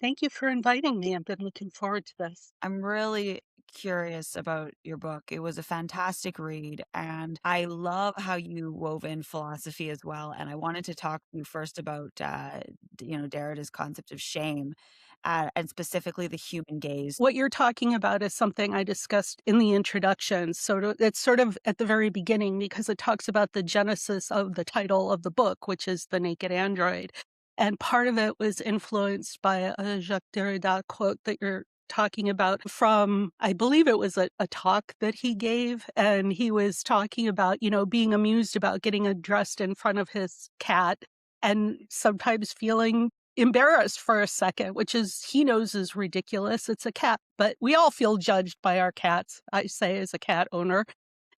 Thank you for inviting me. I've been looking forward to this. I'm really curious about your book. It was a fantastic read, and I love how you wove in philosophy as well. And I wanted to talk to you first about, Derrida's concept of shame, and specifically the human gaze. What you're talking about is something I discussed in the introduction. It's sort of at the very beginning because it talks about the genesis of the title of the book, which is The Naked Android. And part of it was influenced by a Jacques Derrida quote that you're talking about from, I believe it was a talk that he gave. And he was talking about, being amused about getting addressed in front of his cat and sometimes feeling embarrassed for a second, which is he knows is ridiculous. It's a cat, but we all feel judged by our cats, I say as a cat owner.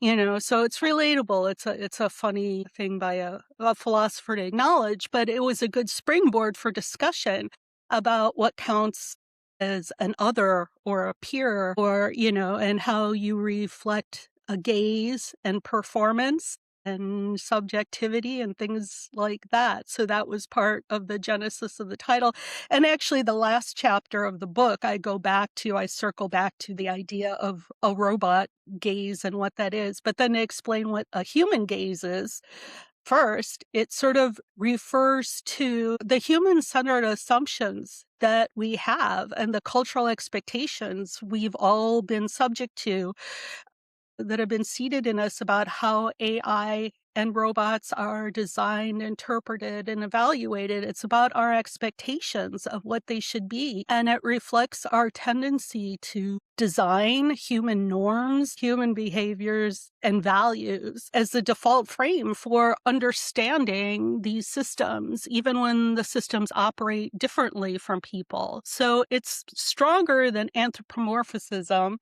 So it's relatable. It's a funny thing by a philosopher to acknowledge, but it was a good springboard for discussion about what counts as an other or a peer or, and how you reflect a gaze and performance and subjectivity and things like that. So that was part of the genesis of the title. And actually, the last chapter of the book, I circle back to the idea of a robot gaze and what that is, but then to explain what a human gaze is. First, it sort of refers to the human centered assumptions that we have and the cultural expectations we've all been subject to that have been seeded in us about how AI and robots are designed, interpreted, and evaluated. It's about our expectations of what they should be. And it reflects our tendency to design human norms, human behaviors, and values as the default frame for understanding these systems, even when the systems operate differently from people. So it's stronger than anthropomorphism,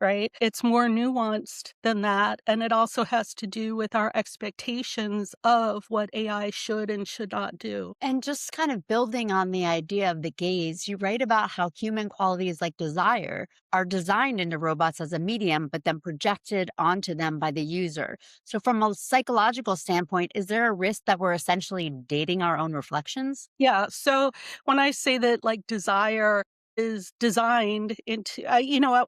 right? It's more nuanced than that, and it also has to do with our expectations of what AI should and should not do. And just kind of building on the idea of the gaze, you write about how human qualities like desire are designed into robots as a medium, but then projected onto them by the user. So, from a psychological standpoint, is there a risk that we're essentially dating our own reflections? Yeah, so when I say that, like, desire is designed into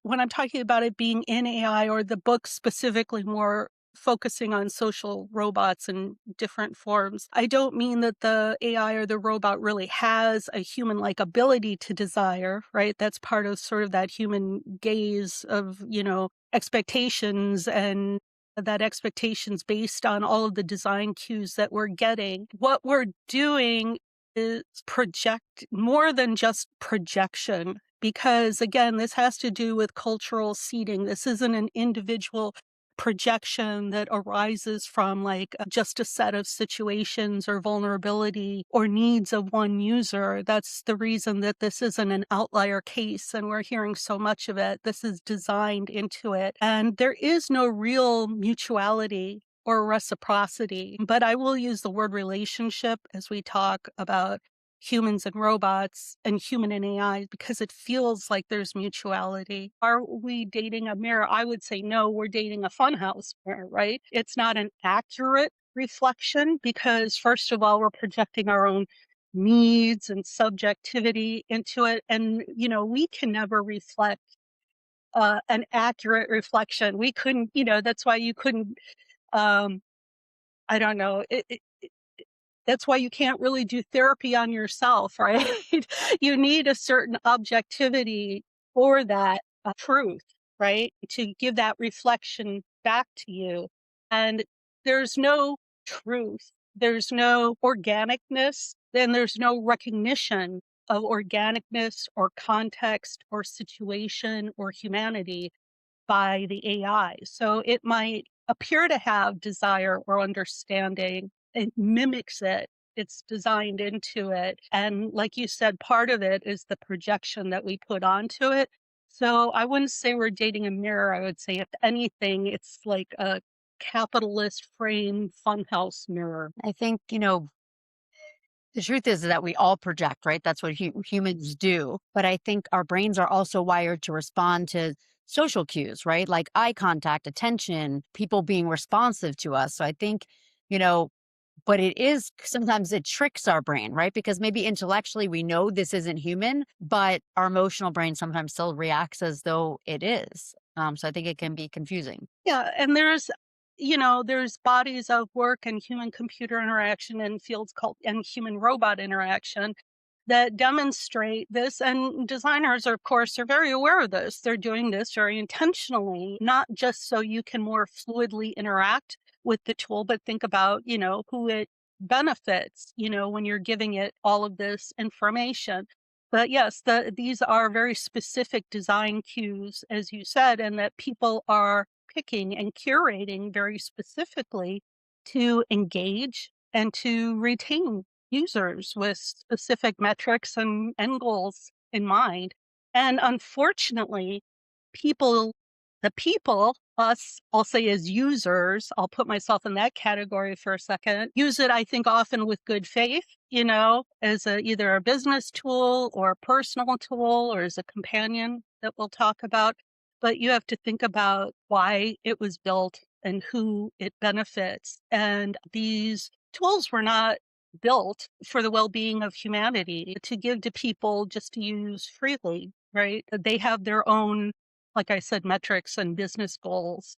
when I'm talking about it being in AI or the book specifically more focusing on social robots in different forms, I don't mean that the AI or the robot really has a human-like ability to desire, right? That's part of sort of that human gaze of, expectations and that expectations based on all of the design cues that we're getting. What we're doing is project more than just projection. Because again, this has to do with cultural seeding. This isn't an individual projection that arises from just a set of situations or vulnerability or needs of one user. That's the reason that this isn't an outlier case and we're hearing so much of it. This is designed into it. And there is no real mutuality or reciprocity, but I will use the word relationship as we talk about humans and robots and human and AI because it feels like there's mutuality. Are we dating a mirror? I would say no, we're dating a funhouse mirror, right? It's not an accurate reflection because, first of all, we're projecting our own needs and subjectivity into it. And, we can never reflect an accurate reflection. We couldn't, that's why you couldn't, um, I don't know. That's why you can't really do therapy on yourself, right? You need a certain objectivity for that truth, right? To give that reflection back to you. And there's no truth, there's no organicness, then there's no recognition of organicness or context or situation or humanity by the AI. So it might appear to have desire or understanding. It mimics it. It's designed into it. And like you said, part of it is the projection that we put onto it. So I wouldn't say we're dating a mirror. I would say, if anything, it's like a capitalist frame funhouse mirror. I think, the truth is that we all project, right? That's what humans do. But I think our brains are also wired to respond to social cues, right? Like eye contact, attention, people being responsive to us. So I think, you know, but it is sometimes it tricks our brain, right? Because maybe intellectually we know this isn't human, but our emotional brain sometimes still reacts as though it is. So I think it can be confusing. Yeah, and there's bodies of work and human computer interaction and fields called and human robot interaction that demonstrate this. And designers, of course, are very aware of this. They're doing this very intentionally, not just so you can more fluidly interact with the tool, but think about, who it benefits, when you're giving it all of this information. But yes, these are very specific design cues, as you said, and that people are picking and curating very specifically to engage and to retain users with specific metrics and end goals in mind. And unfortunately, people, us, I'll say as users, I'll put myself in that category for a second, use it, I think, often with good faith, as either a business tool or a personal tool or as a companion that we'll talk about. But you have to think about why it was built and who it benefits. And these tools were not built for the well-being of humanity to give to people just to use freely, right? They have their own, like I said, metrics and business goals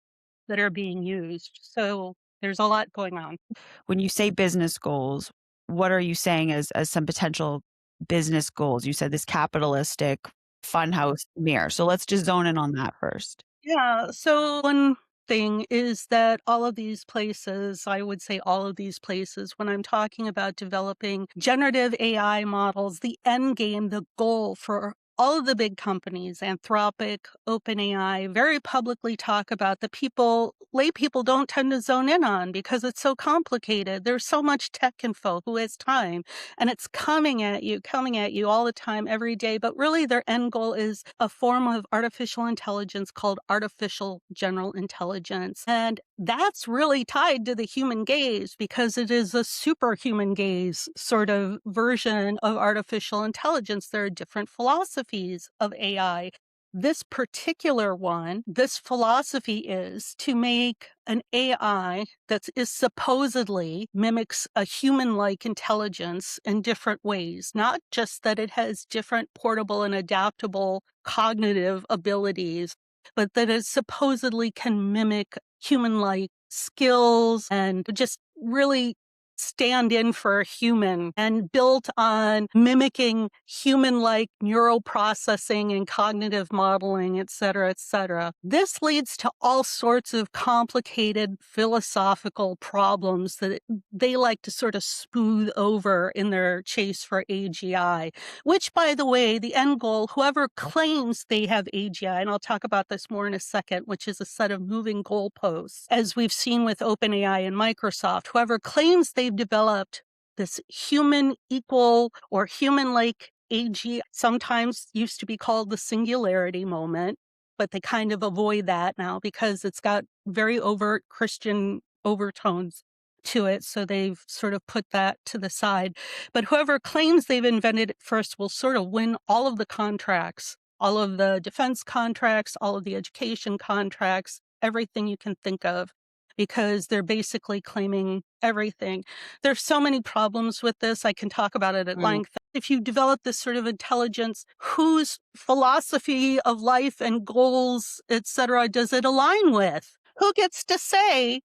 that are being used. So there's a lot going on. When you say business goals, what are you saying as some potential business goals? You said this capitalistic funhouse mirror. So let's just zone in on that first. Yeah. So one thing is that all of these places, I would say all of these places, when I'm talking about developing generative AI models, the end game, the goal for all of the big companies, Anthropic, OpenAI, very publicly talk about the lay people don't tend to zone in on because it's so complicated. There's so much tech info. Who has time? And it's coming at you all the time, every day. But really, their end goal is a form of artificial intelligence called artificial general intelligence. And that's really tied to the human gaze because it is a superhuman gaze sort of version of artificial intelligence. There are different philosophies of AI. This particular one, this philosophy is to make an AI that is supposedly mimics a human-like intelligence in different ways, not just that it has different portable and adaptable cognitive abilities, but that it supposedly can mimic human-like skills and just really stand in for a human and built on mimicking human-like neural processing and cognitive modeling, et cetera, et cetera. This leads to all sorts of complicated philosophical problems that they like to sort of smooth over in their chase for AGI, which, by the way, the end goal, whoever claims they have AGI, and I'll talk about this more in a second, which is a set of moving goalposts, as we've seen with OpenAI and Microsoft, whoever claims they've developed this human equal or human-like AGI, sometimes used to be called the singularity moment, but they kind of avoid that now because it's got very overt Christian overtones to it. So they've sort of put that to the side. But whoever claims they've invented it first will sort of win all of the contracts, all of the defense contracts, all of the education contracts, everything you can think of, because they're basically claiming everything. There's so many problems with this. I can talk about it at length. If you develop this sort of intelligence, whose philosophy of life and goals, et cetera, does it align with? Who gets to say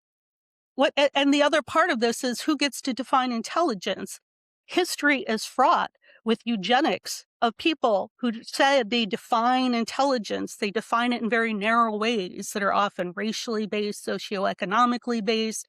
what? And the other part of this is who gets to define intelligence. History is fraught with eugenics of people who said they define intelligence. They define it in very narrow ways that are often racially based, socioeconomically based.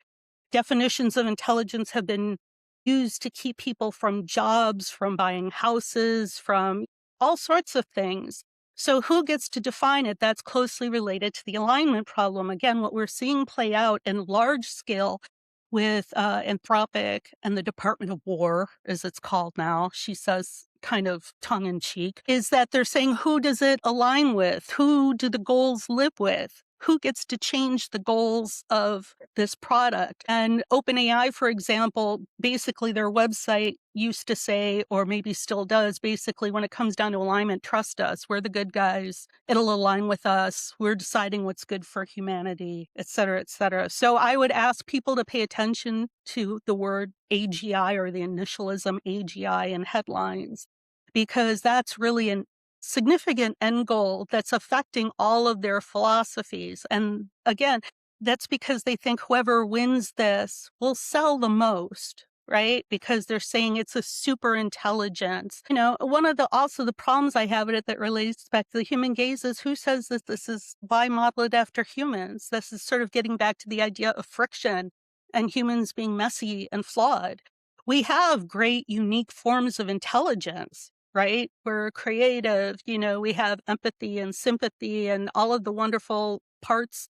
Definitions of intelligence have been used to keep people from jobs, from buying houses, from all sorts of things. So who gets to define it? That's closely related to the alignment problem. Again, what we're seeing play out in large scale with Anthropic and the Department of War, as it's called now, she says kind of tongue-in-cheek, is that they're saying, who does it align with? Who do the goals live with? who gets to change the goals of this product. And OpenAI, for example, basically their website used to say, or maybe still does, basically, when it comes down to alignment, trust us. We're the good guys. It'll align with us. We're deciding what's good for humanity, et cetera, et cetera. So I would ask people to pay attention to the word AGI or the initialism AGI in headlines, because that's really an significant end goal that's affecting all of their philosophies. And again, that's because they think whoever wins this will sell the most, right? Because they're saying it's a super intelligence. One of the problems I have with it that relates back to the human gaze is, who says that this is why model it after humans? This is sort of getting back to the idea of friction and humans being messy and flawed. We have great, unique forms of intelligence, right? We're creative, we have empathy and sympathy and all of the wonderful parts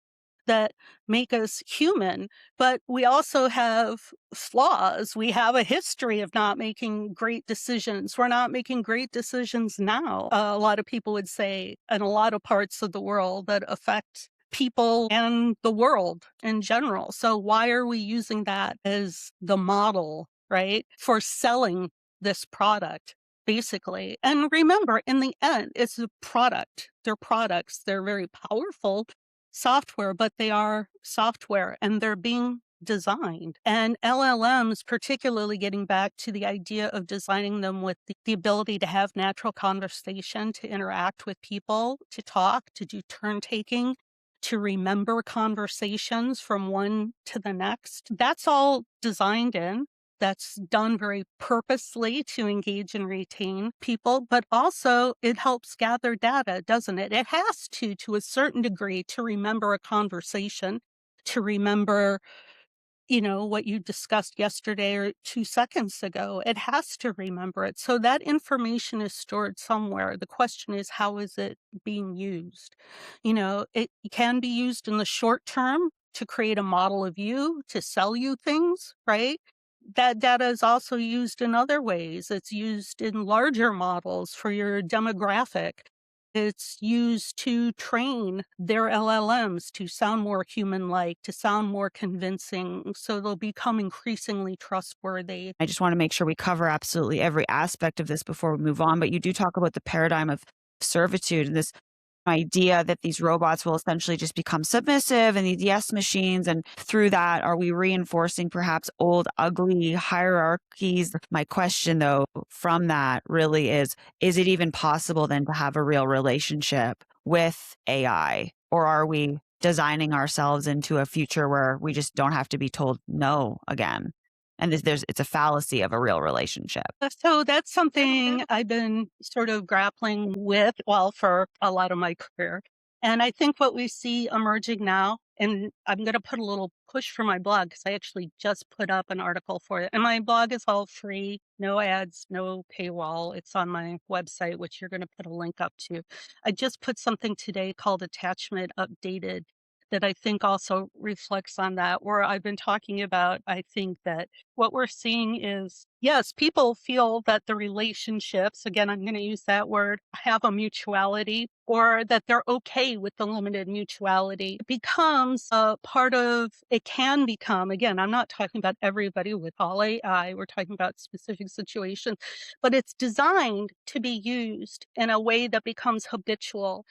that make us human, but we also have flaws. We have a history of not making great decisions. We're not making great decisions now. A lot of people would say, in a lot of parts of the world that affect people and the world in general. So why are we using that as the model, right, for selling this product? Basically. And remember, in the end, it's a product. They're products. They're very powerful software, but they are software and they're being designed. And LLMs, particularly getting back to the idea of designing them with the ability to have natural conversation, to interact with people, to talk, to do turn taking, to remember conversations from one to the next. That's all designed in. That's done very purposely to engage and retain people, but also it helps gather data, doesn't it? It has to a certain degree, to remember a conversation, to remember, what you discussed yesterday or 2 seconds ago. It has to remember it. So that information is stored somewhere. The question is, how is it being used? It can be used in the short term to create a model of you, to sell you things, right? That data is also used in other ways. It's used in larger models for your demographic. It's used to train their LLMs to sound more human-like, to sound more convincing, so they'll become increasingly trustworthy. I just want to make sure we cover absolutely every aspect of this before we move on. But you do talk about the paradigm of servitude and this idea that these robots will essentially just become submissive and these yes machines. And through that, are we reinforcing perhaps old, ugly hierarchies? My question, though, from that really is it even possible then to have a real relationship with AI? Or are we designing ourselves into a future where we just don't have to be told no again? And it's a fallacy of a real relationship. So that's something I've been sort of grappling with, well, for a lot of my career. And I think what we see emerging now, and I'm going to put a little push for my blog because I actually just put up an article for it. And my blog is all free, no ads, no paywall. It's on my website, which you're going to put a link up to. I just put something today called Attachment Updated that I think also reflects on that, where I've been talking about, I think that what we're seeing is, yes, people feel that the relationships, again, I'm going to use that word, have a mutuality, or that they're okay with the limited mutuality. It becomes a part of, it can become, again, I'm not talking about everybody with all AI, we're talking about specific situations, but it's designed to be used in a way that becomes habitual.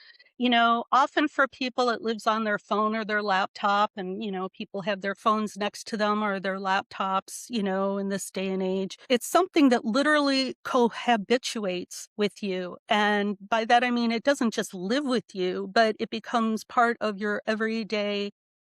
Often for people, it lives on their phone or their laptop, and, people have their phones next to them or their laptops, in this day and age. It's something that literally cohabituates with you. And by that, I mean, it doesn't just live with you, but it becomes part of your everyday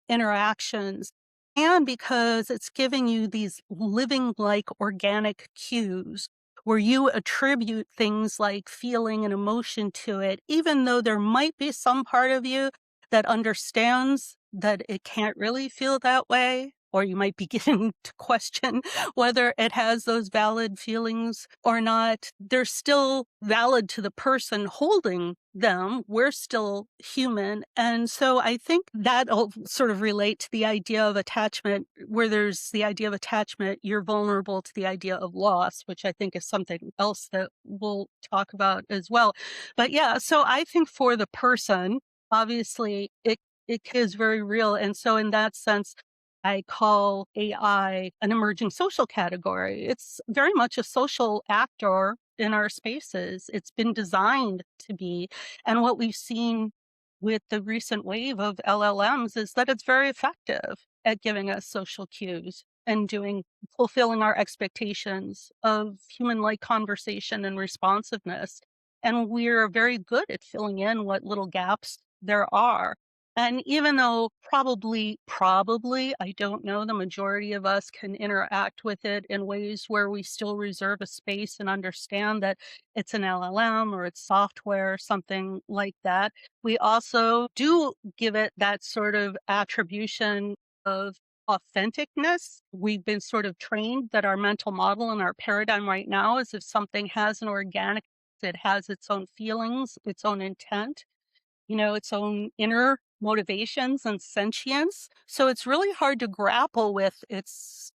interactions. And because it's giving you these living like organic cues where you attribute things like feeling and emotion to it, even though there might be some part of you that understands that it can't really feel that way, or you might be getting to question whether it has those valid feelings or not. They're still valid to the person holding them. We're still human. And so I think that'll sort of relate to the idea of attachment. Where there's the idea of attachment, you're vulnerable to the idea of loss, which I think is something else that we'll talk about as well. But yeah, so I think for the person, obviously, it is very real. And so in that sense, I call AI an emerging social category. It's very much a social actor in our spaces. It's been designed to be. And what we've seen with the recent wave of LLMs is that it's very effective at giving us social cues and fulfilling our expectations of human-like conversation and responsiveness. And we're very good at filling in what little gaps there are. And even though probably, I don't know, the majority of us can interact with it in ways where we still reserve a space and understand that it's an LLM or it's software, something like that. We also do give it that sort of attribution of authenticness. We've been sort of trained that our mental model and our paradigm right now is if something has an organic, it has its own feelings, its own intent, its own inner motivations and sentience. So it's really hard to grapple with.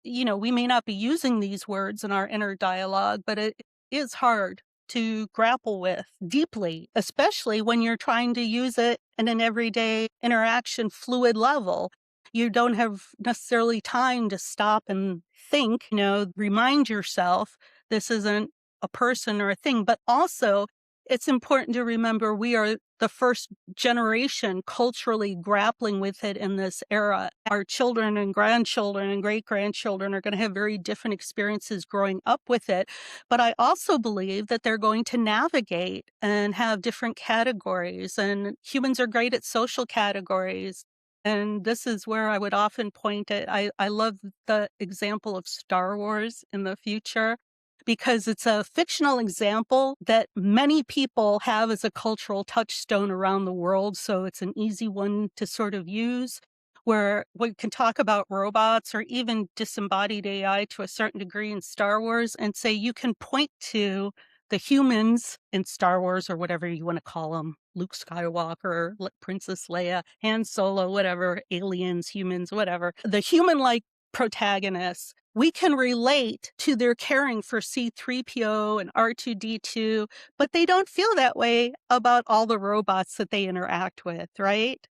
We may not be using these words in our inner dialogue, but it is hard to grapple with deeply, especially when you're trying to use it in an everyday interaction fluid level. You don't have necessarily time to stop and think, remind yourself this isn't a person or a thing, but also it's important to remember we are the first generation culturally grappling with it in this era. Our children and grandchildren and great grandchildren are going to have very different experiences growing up with it. But I also believe that they're going to navigate and have different categories, and humans are great at social categories. And this is where I would often point at. I love the example of Star Wars in the future because it's a fictional example that many people have as a cultural touchstone around the world. So it's an easy one to sort of use where we can talk about robots or even disembodied AI to a certain degree in Star Wars and say you can point to the humans in Star Wars or whatever you want to call them, Luke Skywalker, Princess Leia, Han Solo, whatever, aliens, humans, whatever, the human-like protagonists. We can relate to their caring for C-3PO and R2-D2, but they don't feel that way about all the robots that they interact with, right?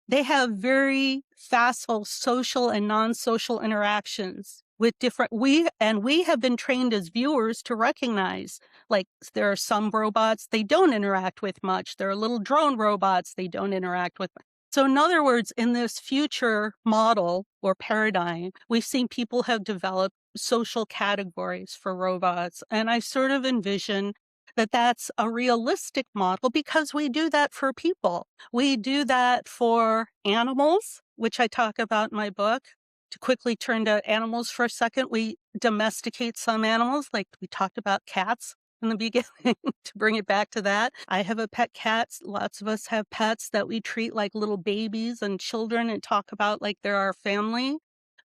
They have very facile social and non-social interactions with we have been trained as viewers to recognize, like, there are some robots they don't interact with much. There are little drone robots they don't interact with. So in other words, in this future model or paradigm, we've seen people have developed social categories for robots. And I sort of envision that that's a realistic model because we do that for people. We do that for animals, which I talk about in my book. To quickly turn to animals for a second, we domesticate some animals, like we talked about cats in the beginning, to bring it back to that. I have a pet cat. Lots of us have pets that we treat like little babies and children and talk about like they're our family.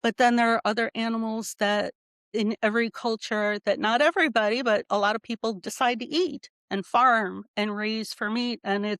But then there are other animals that in every culture that not everybody, but a lot of people decide to eat and farm and raise for meat. And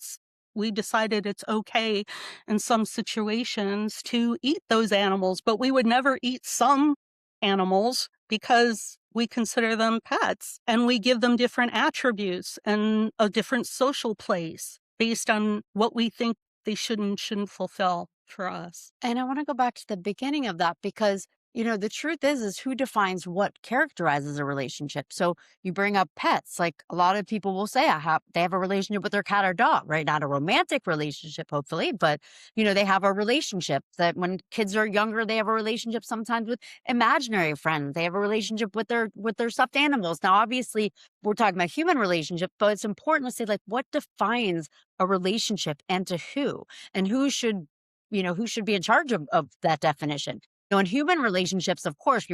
we decided it's okay in some situations to eat those animals, but we would never eat some animals because we consider them pets and we give them different attributes and a different social place based on what we think they should and shouldn't fulfill for us. And I want to go back to the beginning of that because, the truth is who defines what characterizes a relationship. So you bring up pets, like a lot of people will say they have a relationship with their cat or dog, right? Not a romantic relationship, hopefully, but they have a relationship that when kids are younger, they have a relationship sometimes with imaginary friends. They have a relationship with their stuffed animals. Now, obviously, we're talking about human relationships, but it's important to say like what defines a relationship and to who, and who should be in charge of that definition. In human relationships, of course,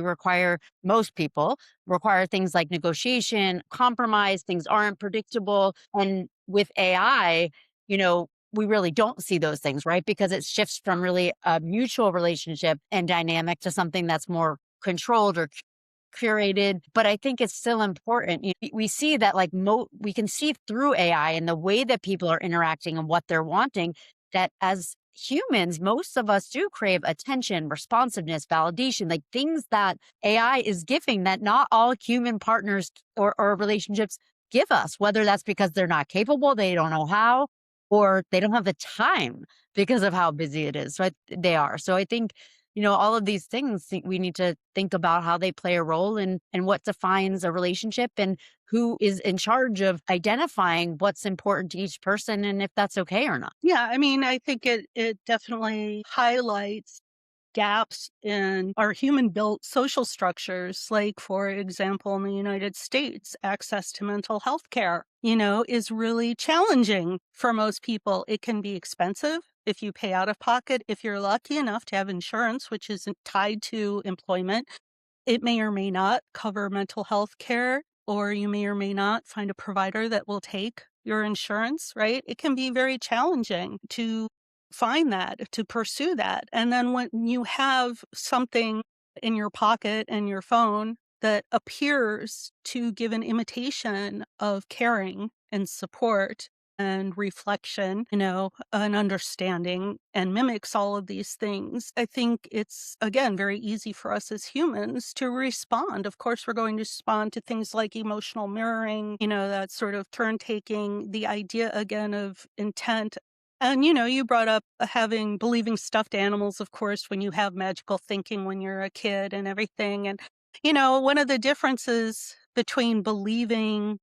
most people require things like negotiation, compromise, things aren't predictable. And with AI, we really don't see those things, right? Because it shifts from really a mutual relationship and dynamic to something that's more controlled or curated. But I think it's still important. We see that we can see through AI and the way that people are interacting and what they're wanting, that as humans, most of us do crave attention, responsiveness, validation, like things that AI is giving that not all human partners or relationships give us, whether that's because they're not capable, they don't know how, or they don't have the time because of how busy it is. So they are. So I think, all of these things we need to think about how they play a role and what defines a relationship and who is in charge of identifying what's important to each person and if that's okay or not. Yeah, I mean, I think it definitely highlights gaps in our human built social structures. Like, for example, in the United States, access to mental health care, is really challenging for most people. It can be expensive if you pay out of pocket. If you're lucky enough to have insurance, which isn't tied to employment, it may or may not cover mental health care, or you may or may not find a provider that will take your insurance, right? It can be very challenging to find that, to pursue that. And then when you have something in your pocket and your phone that appears to give an imitation of caring and support and reflection, an understanding, and mimics all of these things, I think it's, again, very easy for us as humans to respond. Of course, we're going to respond to things like emotional mirroring, that sort of turn taking, the idea again of intent. And, you brought up believing stuffed animals, of course, when you have magical thinking when you're a kid and everything. And, one of the differences between believing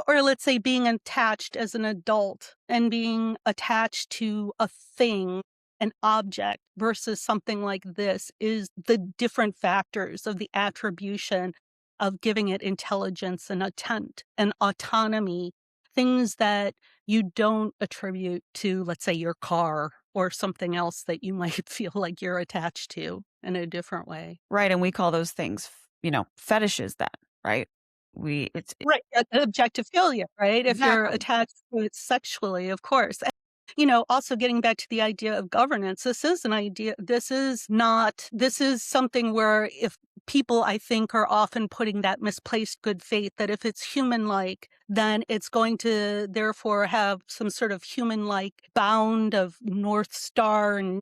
or let's say being attached as an adult and being attached to a thing, an object versus something like this is the different factors of the attribution of giving it intelligence and intent and autonomy, things that you don't attribute to, let's say, your car or something else that you might feel like you're attached to in a different way. Right. And we call those things, fetishes then, right? It's Right, objectophilia, right? If you're exactly. attached to it sexually, of course. And, also getting back to the idea of governance, this is something where if people, I think, are often putting that misplaced good faith that if it's human-like, then it's going to therefore have some sort of human-like bound of North Star and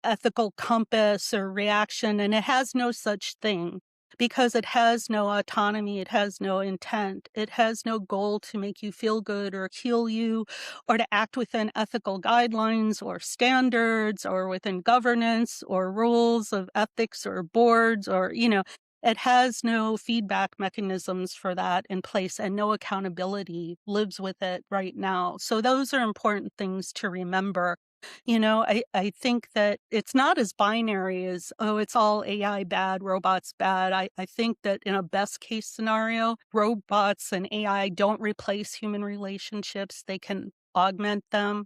ethical compass or reaction, and it has no such thing because it has no autonomy, it has no intent, it has no goal to make you feel good or heal you or to act within ethical guidelines or standards or within governance or rules of ethics or boards or, it has no feedback mechanisms for that in place and no accountability lives with it right now. So those are important things to remember. I think that it's not as binary as, oh, it's all AI bad, robots bad. I think that in a best case scenario, robots and AI don't replace human relationships. They can augment them.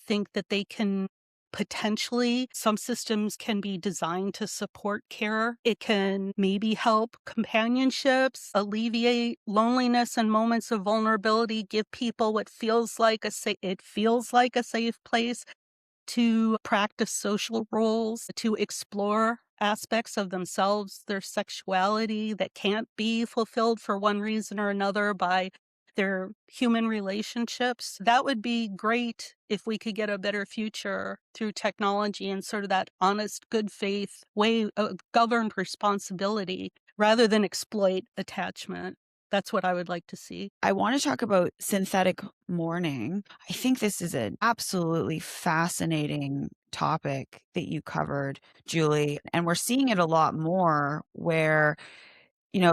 Think that they can potentially, some systems can be designed to support care. It can maybe help companionships, alleviate loneliness and moments of vulnerability, give people what feels like it feels like a safe place to practice social roles, to explore aspects of themselves, their sexuality that can't be fulfilled for one reason or another by their human relationships. That would be great if we could get a better future through technology and sort of that honest, good faith way of governed responsibility rather than exploit attachment. That's what I would like to see. I want to talk about synthetic mourning. I think this is an absolutely fascinating topic that you covered, Julie. And we're seeing it a lot more where,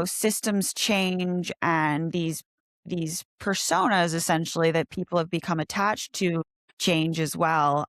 systems change and these personas essentially that people have become attached to change as well.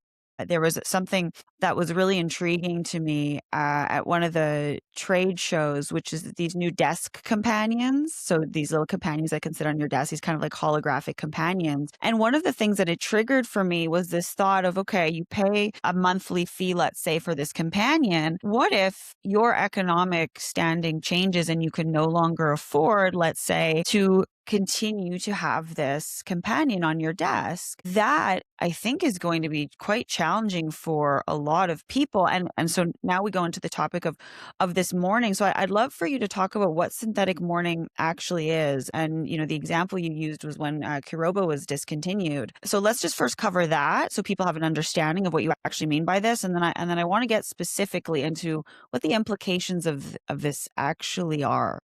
There was something that was really intriguing to me at one of the trade shows, which is these new desk companions. So these little companions that can sit on your desk, these kind of like holographic companions. And one of the things that it triggered for me was this thought of, okay, you pay a monthly fee, let's say, for this companion. What if your economic standing changes and you can no longer afford, let's say, to continue to have this companion on your desk? That I think is going to be quite challenging for a lot of people. And so now we go into the topic of this mourning. So I'd love for you to talk about what synthetic mourning actually is. And, the example you used was when Kirobo was discontinued. So let's just first cover that so people have an understanding of what you actually mean by this. And then I want to get specifically into what the implications of this actually are.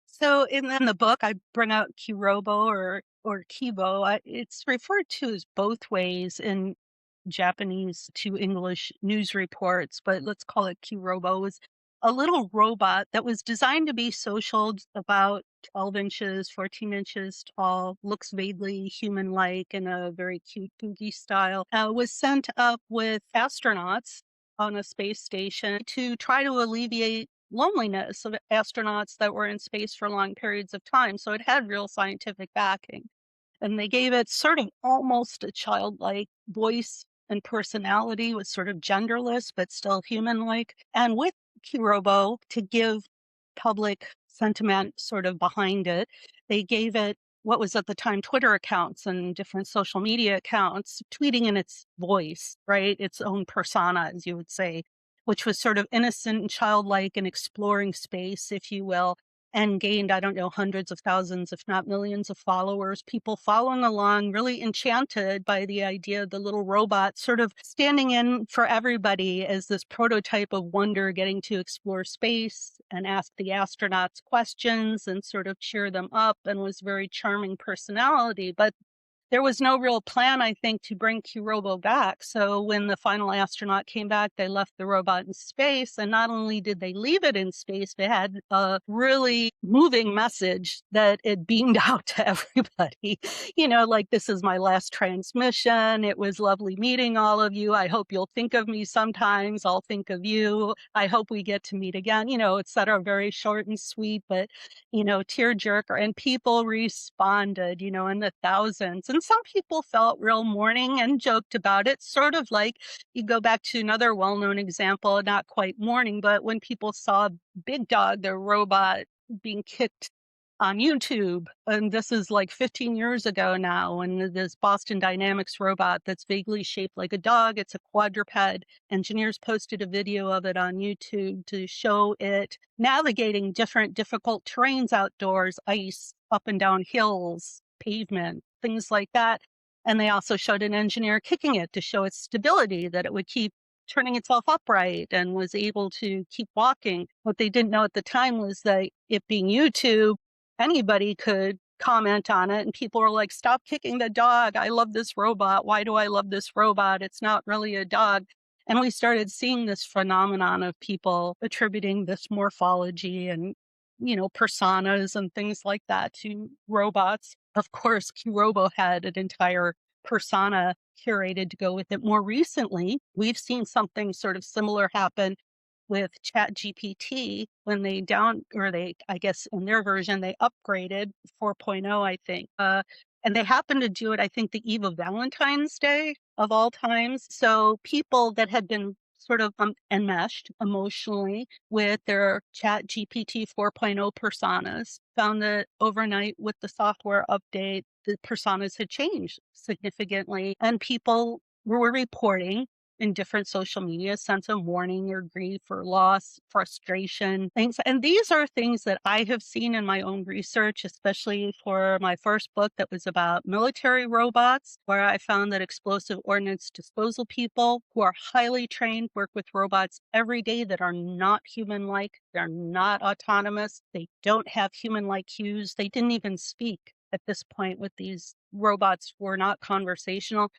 So in the book, I bring out Kirobo or or kibo. It's referred to as both ways in Japanese to English news reports, but let's call it Kirobo. It was a little robot that was designed to be social, about 12 inches, 14 inches tall, looks vaguely human-like in a very cute boogie style, was sent up with astronauts on a space station to try to alleviate loneliness of astronauts that were in space for long periods of time. So it had real scientific backing. And they gave it sort of almost a childlike voice and personality, was sort of genderless but still human-like. And with Kirobo, to give public sentiment sort of behind it, they gave it what was at the time Twitter accounts and different social media accounts, tweeting in its voice, right? Its own persona, as you would say, which was sort of innocent and childlike and exploring space, if you will, and gained, I don't know, hundreds of thousands, if not millions of followers, people following along, really enchanted by the idea of the little robot sort of standing in for everybody as this prototype of wonder, getting to explore space and ask the astronauts questions and sort of cheer them up, and was very charming personality. But there was no real plan, I think, to bring Kurobo back. So when the final astronaut came back, they left the robot in space. And not only did they leave it in space, they had a really moving message that it beamed out to everybody. Like, this is my last transmission. It was lovely meeting all of you. I hope you'll think of me sometimes. I'll think of you. I hope we get to meet again, et cetera. Very short and sweet, but tearjerker, and people responded, in the thousands. And some people felt real mourning and joked about it, sort of like you go back to another well known example, not quite mourning, but when people saw Big Dog, their robot, being kicked on YouTube. And this is like 15 years ago now. And this Boston Dynamics robot that's vaguely shaped like a dog, it's a quadruped. Engineers posted a video of it on YouTube to show it navigating different difficult terrains outdoors, ice, up and down hills, pavement, things like that. And they also showed an engineer kicking it to show its stability, that it would keep turning itself upright and was able to keep walking. What they didn't know at the time was that it being YouTube, anybody could comment on it, and people were like, stop kicking the dog. I love this robot. Why do I love this robot? It's not really a dog. And we started seeing this phenomenon of people attributing this morphology and, personas and things like that to robots. Of course, Robo had an entire persona curated to go with it. More recently, we've seen something sort of similar happen with ChatGPT when I guess in their version, they upgraded 4.0, I think. And they happened to do it, I think, the eve of Valentine's Day of all times. So people that had been sort of enmeshed emotionally with their ChatGPT 4.0 personas found that overnight with the software update, the personas had changed significantly. And people were reporting in different social media, sense of mourning or grief or loss, frustration, things. And these are things that I have seen in my own research, especially for my first book that was about military robots, where I found that explosive ordnance disposal people who are highly trained work with robots every day that are not human-like. They're not autonomous. They don't have human-like cues. They didn't even speak at this point with these robots, were not conversational.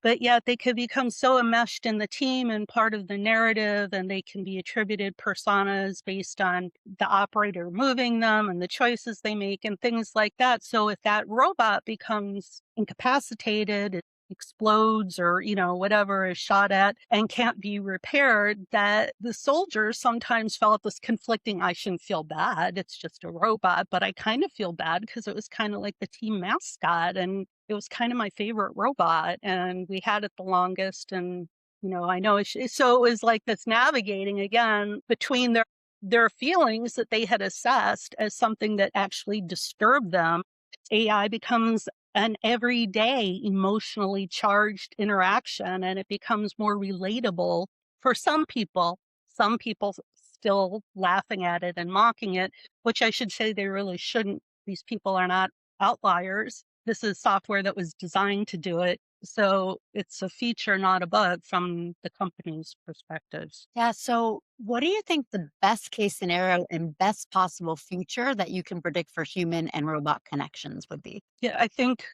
But yet they could become so enmeshed in the team and part of the narrative, and they can be attributed personas based on the operator moving them and the choices they make and things like that. So if that robot becomes incapacitated, it explodes or, whatever is shot at and can't be repaired, that the soldiers sometimes felt this conflicting, I shouldn't feel bad. It's just a robot, but I kind of feel bad because it was kind of like the team mascot, and it was kind of my favorite robot, and we had it the longest. And, I know so it was like this navigating again between their feelings that they had assessed as something that actually disturbed them. AI becomes an everyday emotionally charged interaction, and it becomes more relatable for some people. Some people still laughing at it and mocking it, which I should say they really shouldn't. These people are not outliers. This is software that was designed to do it. So it's a feature, not a bug from the company's perspectives. Yeah. So, what do you think the best case scenario and best possible future that you can predict for human and robot connections would be? Yeah, I think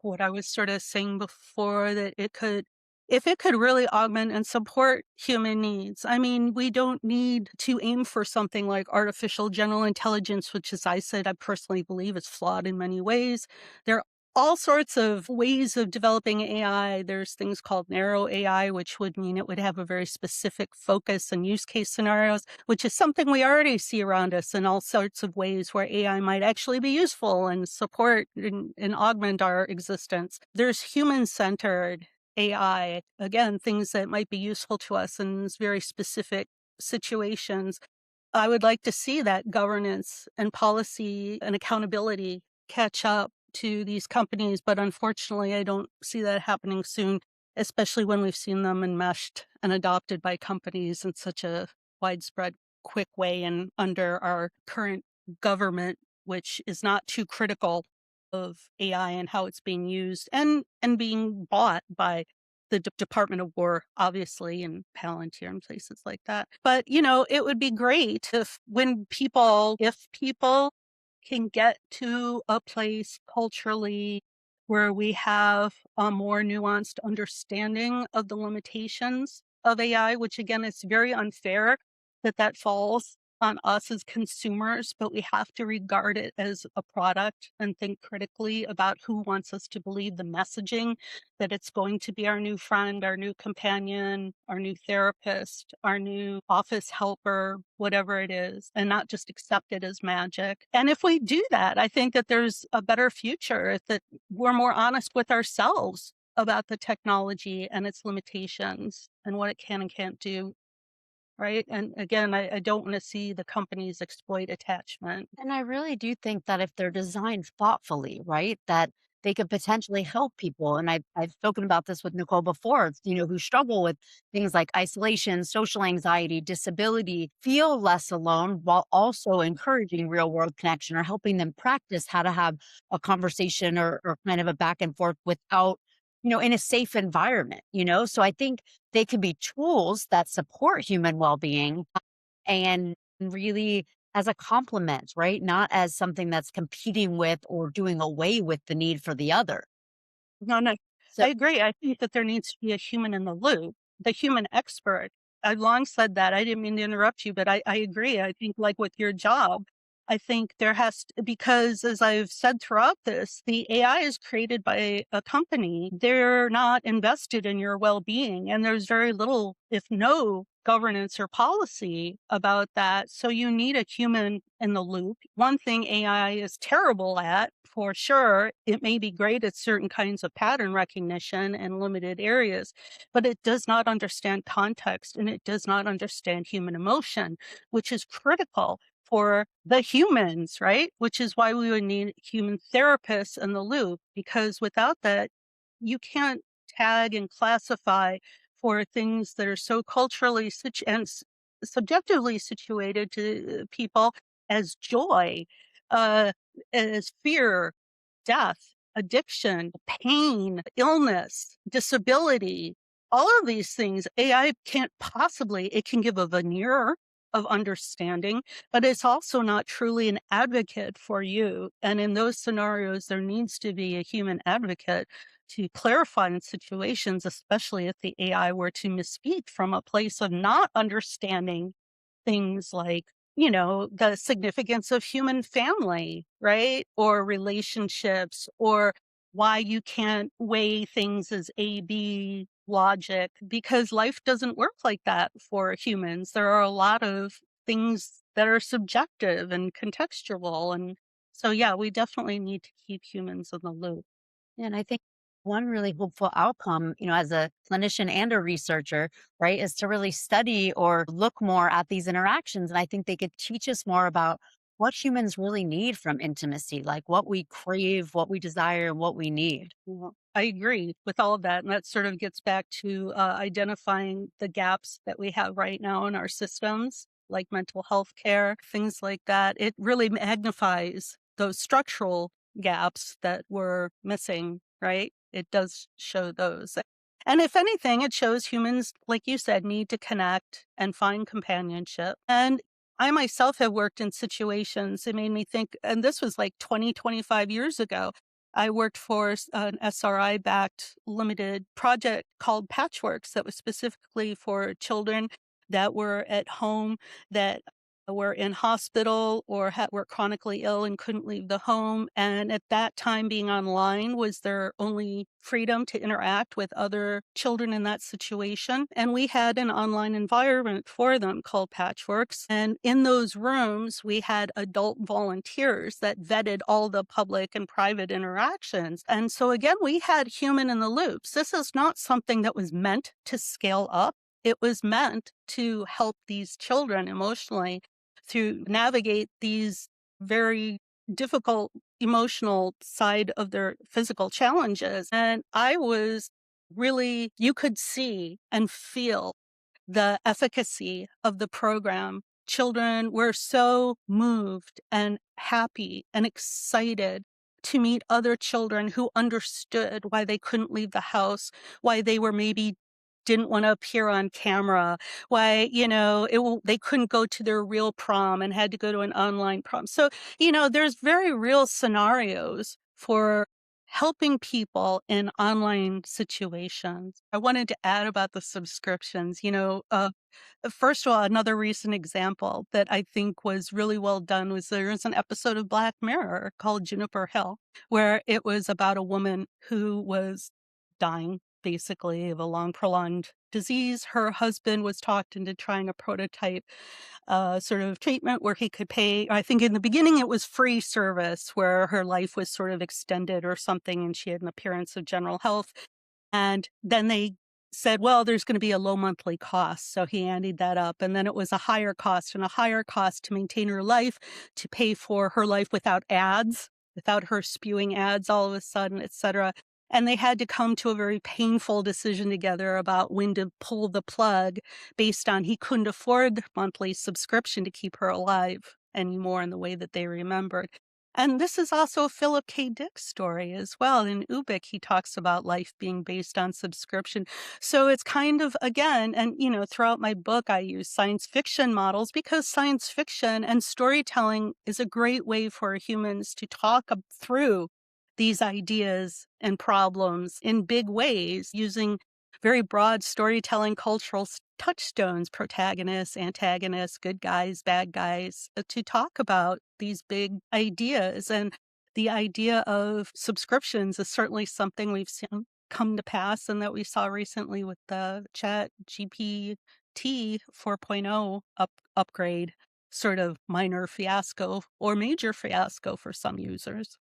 what I was sort of saying before, that it could, if it could really augment and support human needs. I mean, we don't need to aim for something like artificial general intelligence, which, as I said, I personally believe is flawed in many ways. There are all sorts of ways of developing AI. There's things called narrow AI, which would mean it would have a very specific focus and use case scenarios, which is something we already see around us in all sorts of ways where AI might actually be useful and support and augment our existence. There's human centered AI, again, things that might be useful to us in very specific situations. I would like to see that governance and policy and accountability catch up to these companies, but unfortunately, I don't see that happening soon, especially when we've seen them enmeshed and adopted by companies in such a widespread, quick way and under our current government, which is not too critical of AI and how it's being used and being bought by the Department of War, obviously, and Palantir and places like that. But, it would be great if people can get to a place culturally where we have a more nuanced understanding of the limitations of AI, which again, is very unfair that that falls on us as consumers, but we have to regard it as a product and think critically about who wants us to believe the messaging that it's going to be our new friend, our new companion, our new therapist, our new office helper, whatever it is, and not just accept it as magic. And if we do that, I think that there's a better future, that we're more honest with ourselves about the technology and its limitations and what it can and can't do. Right. And again, I don't want to see the companies exploit attachment. And I really do think that if they're designed thoughtfully, right, that they could potentially help people. And I've spoken about this with Nicole before, who struggle with things like isolation, social anxiety, disability, feel less alone while also encouraging real world connection or helping them practice how to have a conversation or kind of a back and forth without, in a safe environment. So I think they can be tools that support human well being and really as a compliment, right? Not as something that's competing with or doing away with the need for the other. No, no, So I agree. I think that there needs to be a human in the loop, the human expert. I've long said that. I didn't mean to interrupt you, but I agree. I think, like with your job, I think there has to, because as I've said throughout this, the AI is created by a company. They're not invested in your well being, and there's very little, if no, governance or policy about that. So you need a human in the loop. One thing AI is terrible at, for sure, it may be great at certain kinds of pattern recognition and limited areas, but it does not understand context and it does not understand human emotion, which is critical for the humans, right? Which is why we would need human therapists in the loop, because without that, you can't tag and classify for things that are so culturally subjectively situated to people as joy, uh, as fear, death, addiction, pain, illness, disability, all of these things. AI can't possibly, it can give a veneer of understanding, but it's also not truly an advocate for you. And in those scenarios, there needs to be a human advocate to clarify in situations, especially if the AI were to misspeak from a place of not understanding things like, the significance of human family, right? Or relationships, or why you can't weigh things as A, B logic, because life doesn't work like that for humans. There are a lot of things that are subjective and contextual. And so, yeah, we definitely need to keep humans in the loop. and I think one really hopeful outcome, as a clinician and a researcher, right, is to really study or look more at these interactions. And I think they could teach us more about what humans really need from intimacy, like what we crave, what we desire, and what we need. Well, I agree with all of that. And that sort of gets back to identifying the gaps that we have right now in our systems, like mental health care, things like that. It really magnifies those structural gaps that we're missing, right? it does show those. And if anything, it shows humans, like you said, need to connect and find companionship. And I myself have worked in situations, it made me think, and this was like 20, 25 years ago. I worked for an SRI backed limited project called Patchworks that was specifically for children that were at home, that were in hospital or were chronically ill and couldn't leave the home. And at that time, being online was their only freedom to interact with other children in that situation. And we had an online environment for them called Patchworks. And in those rooms, we had adult volunteers that vetted all the public and private interactions. And so again, we had human in the loops. This is not something that was meant to scale up. It was meant to help these children emotionally to navigate these very difficult emotional side of their physical challenges. And I was really, you could see and feel the efficacy of the program. Children were so moved and happy and excited to meet other children who understood why they couldn't leave the house, why they were maybe didn't want to appear on camera, why, they couldn't go to their real prom and had to go to an online prom. So, there's very real scenarios for helping people in online situations. I wanted to add about the subscriptions. First of all, another recent example that I think was really well done was there was an episode of Black Mirror called Juniper Hill, where it was about a woman who was dying basically of a long prolonged disease. Her husband was talked into trying a prototype sort of treatment where he could pay. I think in the beginning it was free service where her life was sort of extended or something and she had an appearance of general health. And then they said, well, there's going to be a low monthly cost. So he anteed that up. And then it was a higher cost and a higher cost to maintain her life, to pay for her life without ads, without her spewing ads all of a sudden, et cetera. And they had to come to a very painful decision together about when to pull the plug based on he couldn't afford the monthly subscription to keep her alive anymore in the way that they remembered. And this is also a Philip K. Dick story as well. In Ubik, he talks about life being based on subscription. So it's kind of, again, and, throughout my book, I use science fiction models because science fiction and storytelling is a great way for humans to talk through these ideas and problems in big ways using very broad storytelling cultural touchstones, protagonists, antagonists, good guys, bad guys, to talk about these big ideas. And the idea of subscriptions is certainly something we've seen come to pass and that we saw recently with the Chat GPT 4.0 upgrade, sort of minor fiasco or major fiasco for some users.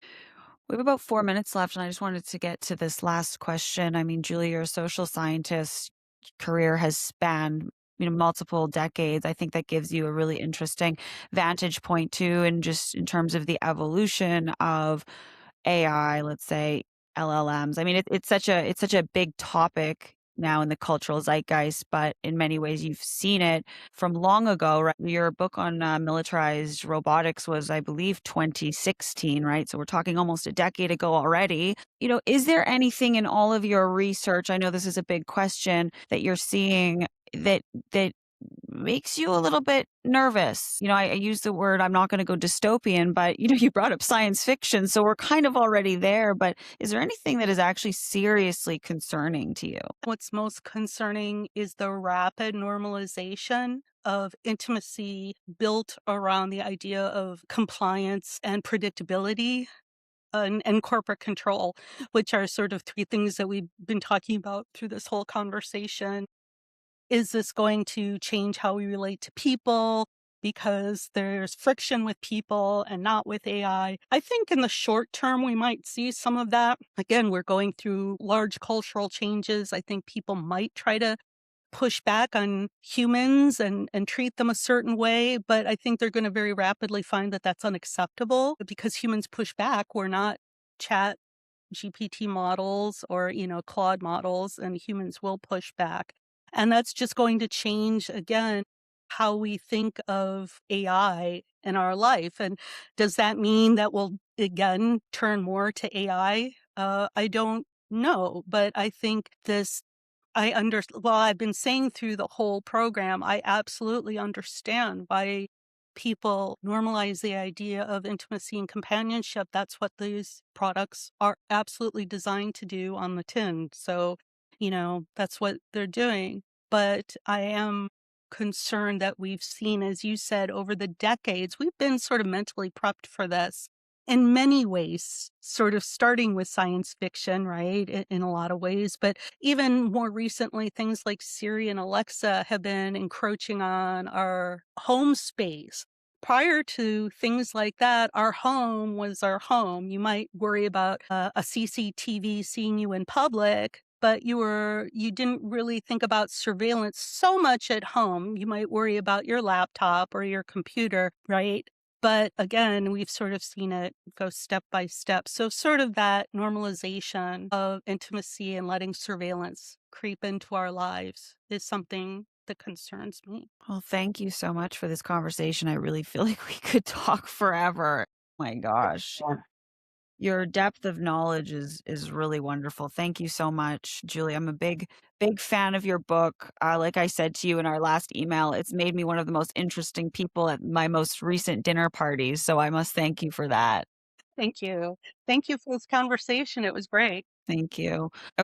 We have about 4 minutes left, and I just wanted to get to this last question. I mean, Julie, you're a social scientist. Career has spanned, multiple decades. I think that gives you a really interesting vantage point too, and just in terms of the evolution of AI, let's say LLMs. I mean, it's such a big topic now in the cultural zeitgeist, but in many ways you've seen it from long ago, right? Your book on militarized robotics was, I believe, 2016, right? So we're talking almost a decade ago already. Is there anything in all of your research, I know this is a big question, that you're seeing that makes you a little bit nervous? I use the word, I'm not going to go dystopian, but you brought up science fiction, so we're kind of already there. But is there anything that is actually seriously concerning to you? What's most concerning is the rapid normalization of intimacy built around the idea of compliance and predictability and corporate control, which are sort of three things that we've been talking about through this whole conversation. Is this going to change how we relate to people? Because there's friction with people and not with AI. I think in the short term, we might see some of that. Again, we're going through large cultural changes. I think people might try to push back on humans and treat them a certain way, but I think they're going to very rapidly find that that's unacceptable because humans push back. We're not chat GPT models or, Claude models, and humans will push back. And that's just going to change, again, how we think of AI in our life. And does that mean that we'll, again, turn more to AI? I don't No, but I think well, I've been saying through the whole program, I absolutely understand why people normalize the idea of intimacy and companionship. That's what these products are absolutely designed to do on the tin. So, that's what they're doing. But I am concerned that we've seen, as you said, over the decades, we've been sort of mentally prepped for this in many ways, sort of starting with science fiction, right? In a lot of ways, but even more recently, things like Siri and Alexa have been encroaching on our home space. Prior to things like that, our home was our home. You might worry about a CCTV seeing you in public, but you didn't really think about surveillance so much at home. You might worry about your laptop or your computer, right? But again, we've sort of seen it go step by step. So, sort of that normalization of intimacy and letting surveillance creep into our lives is something that concerns me. Well, thank you so much for this conversation. I really feel like we could talk forever. My gosh. Your depth of knowledge is really wonderful. Thank you so much, Julie. I'm a big fan of your book. Like I said to you in our last email, it's made me one of the most interesting people at my most recent dinner parties. So I must thank you for that. Thank you. Thank you for this conversation. It was great. Thank you.